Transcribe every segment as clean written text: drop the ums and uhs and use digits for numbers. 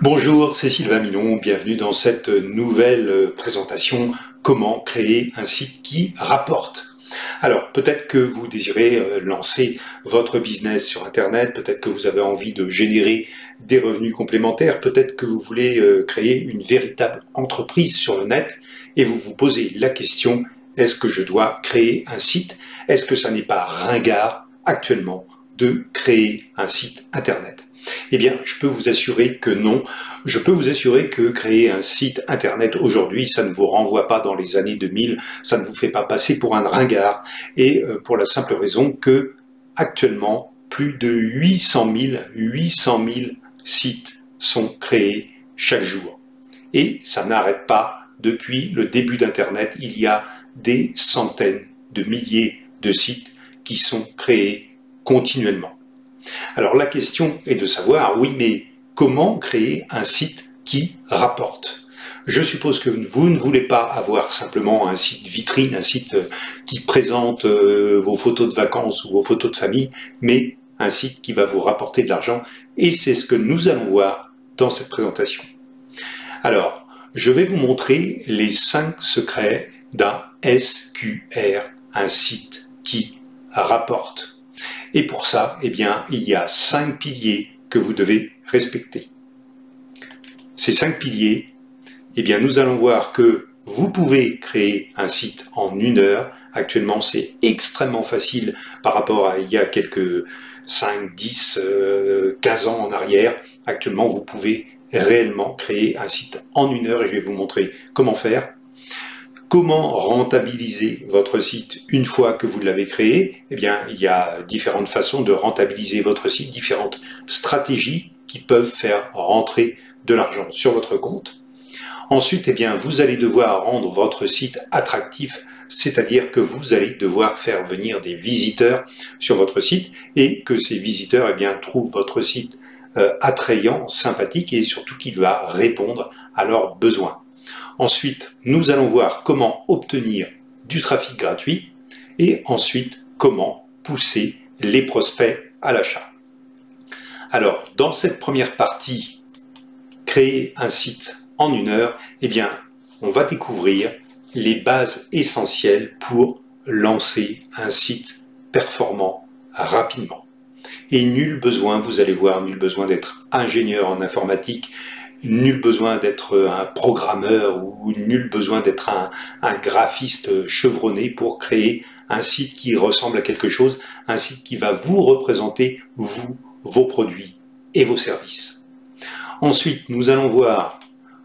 Bonjour, c'est Sylvain Milon, bienvenue dans cette nouvelle présentation « Comment créer un site qui rapporte ». Alors, peut-être que vous désirez lancer votre business sur Internet, peut-être que vous avez envie de générer des revenus complémentaires, peut-être que vous voulez créer une véritable entreprise sur le net et vous vous posez la question, est-ce que je dois créer un site? Est-ce que ça n'est pas ringard actuellement de créer un site Internet? Eh bien, je peux vous assurer que non. Je peux vous assurer que créer un site Internet aujourd'hui, ça ne vous renvoie pas dans les années 2000, ça ne vous fait pas passer pour un ringard. Et pour la simple raison que, actuellement, plus de 800 000 sites sont créés chaque jour. Et ça n'arrête pas. Depuis le début d'Internet, il y a des centaines de milliers de sites qui sont créés continuellement. Alors la question est de savoir, oui, mais comment créer un site qui rapporte? Je suppose que vous ne voulez pas avoir simplement un site vitrine, un site qui présente vos photos de vacances ou vos photos de famille, mais un site qui va vous rapporter de l'argent, et c'est ce que nous allons voir dans cette présentation. Alors, je vais vous montrer les 5 secrets d'un SQR, un site qui rapporte. Et pour ça, eh bien, il y a 5 piliers que vous devez respecter. Ces 5 piliers, eh bien, nous allons voir que vous pouvez créer un site en 1 heure. Actuellement, c'est extrêmement facile par rapport à il y a quelques 5, 10, 15 ans en arrière. Actuellement, vous pouvez réellement créer un site en 1 heure et je vais vous montrer comment faire. Comment rentabiliser votre site une fois que vous l'avez créé? Eh bien, il y a différentes façons de rentabiliser votre site, différentes stratégies qui peuvent faire rentrer de l'argent sur votre compte. Ensuite, eh bien, vous allez devoir rendre votre site attractif, c'est-à-dire que vous allez devoir faire venir des visiteurs sur votre site et que ces visiteurs, eh bien, trouvent votre site attrayant, sympathique et surtout qu'il va répondre à leurs besoins. Ensuite, nous allons voir comment obtenir du trafic gratuit et ensuite comment pousser les prospects à l'achat. Alors, dans cette première partie, créer un site en 1 heure, eh bien, on va découvrir les bases essentielles pour lancer un site performant rapidement. Et nul besoin, vous allez voir, nul besoin d'être ingénieur en informatique, nul besoin d'être un programmeur ou nul besoin d'être un graphiste chevronné pour créer un site qui ressemble à quelque chose, un site qui va vous représenter, vous, vos produits et vos services. Ensuite, nous allons voir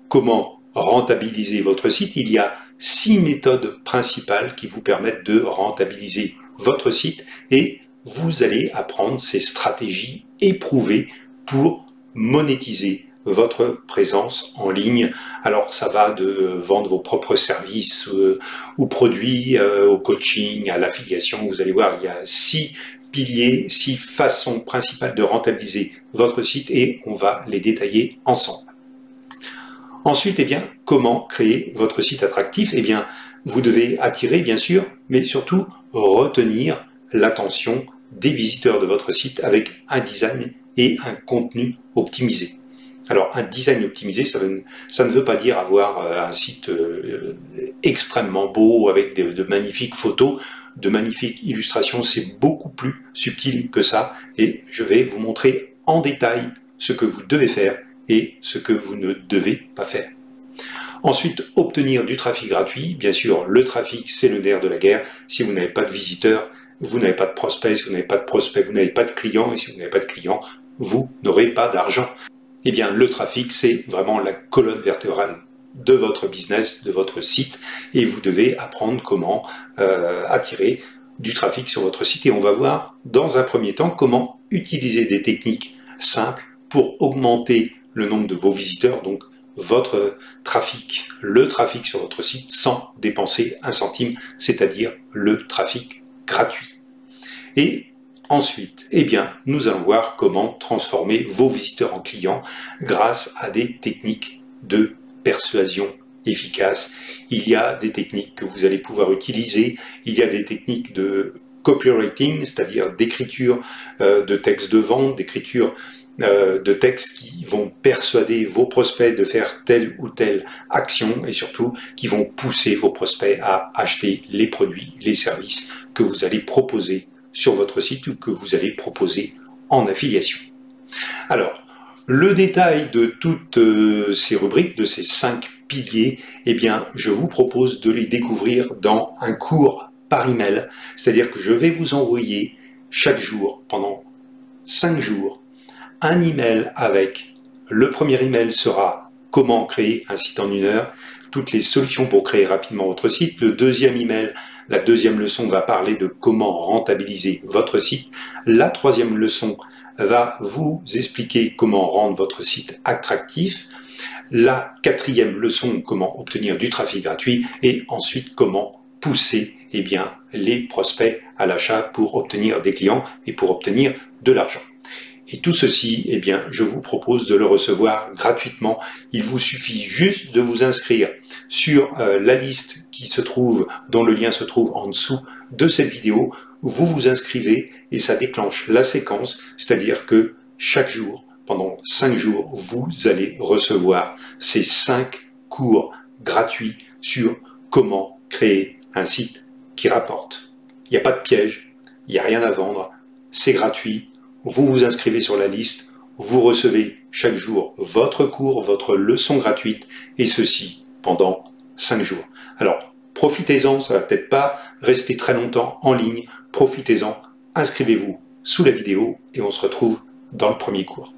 comment rentabiliser votre site. Il y a 6 méthodes principales qui vous permettent de rentabiliser votre site et vous allez apprendre ces stratégies éprouvées pour monétiser votre présence en ligne. Alors ça va de vendre vos propres services ou produits au coaching, à l'affiliation. Vous allez voir, il y a 6 piliers, 6 façons principales de rentabiliser votre site et on va les détailler ensemble. Ensuite, eh bien, comment créer votre site attractif? Eh bien, vous devez attirer, bien sûr, mais surtout retenir l'attention des visiteurs de votre site avec un design et un contenu optimisé. Alors, un design optimisé, ça ne veut pas dire avoir un site extrêmement beau avec de magnifiques photos, de magnifiques illustrations. C'est beaucoup plus subtil que ça et je vais vous montrer en détail ce que vous devez faire et ce que vous ne devez pas faire. Ensuite, obtenir du trafic gratuit. Bien sûr, le trafic, c'est le nerf de la guerre. Si vous n'avez pas de visiteurs, vous n'avez pas de prospects. Si vous n'avez pas de prospects, vous n'avez pas de clients. Et si vous n'avez pas de clients, vous n'aurez pas d'argent. Eh bien, le trafic, c'est vraiment la colonne vertébrale de votre business, de votre site, et vous devez apprendre comment attirer du trafic sur votre site. Et on va voir, dans un premier temps, comment utiliser des techniques simples pour augmenter le nombre de vos visiteurs, donc votre trafic, le trafic sur votre site, sans dépenser un centime, c'est-à-dire le trafic gratuit. Et ensuite, eh bien, nous allons voir comment transformer vos visiteurs en clients grâce à des techniques de persuasion efficaces. Il y a des techniques que vous allez pouvoir utiliser, il y a des techniques de copywriting, c'est-à-dire d'écriture de textes de vente, d'écriture de textes qui vont persuader vos prospects de faire telle ou telle action et surtout qui vont pousser vos prospects à acheter les produits, les services que vous allez proposer sur votre site ou que vous allez proposer en affiliation. Alors, le détail de toutes ces rubriques, de ces 5 piliers, eh bien, je vous propose de les découvrir dans un cours par email. C'est-à-dire que je vais vous envoyer chaque jour, pendant 5 jours, un email avec, le premier email sera comment créer un site en 1 heure, toutes les solutions pour créer rapidement votre site. Le deuxième email, la deuxième leçon va parler de comment rentabiliser votre site. La troisième leçon va vous expliquer comment rendre votre site attractif. La quatrième leçon, comment obtenir du trafic gratuit. Et ensuite, comment pousser les prospects à l'achat pour obtenir des clients et pour obtenir de l'argent. Et tout ceci, je vous propose de le recevoir gratuitement. Il vous suffit juste de vous inscrire sur la liste qui se trouve, dont le lien se trouve en dessous de cette vidéo. Vous vous inscrivez et ça déclenche la séquence, c'est-à-dire que chaque jour, pendant 5 jours, vous allez recevoir ces 5 cours gratuits sur comment créer un site qui rapporte. Il n'y a pas de piège, il n'y a rien à vendre, c'est gratuit. Vous vous inscrivez sur la liste, vous recevez chaque jour votre cours, votre leçon gratuite, et ceci pendant 5 jours. Alors, profitez-en, ça va peut-être pas rester très longtemps en ligne, profitez-en, inscrivez-vous sous la vidéo et on se retrouve dans le premier cours.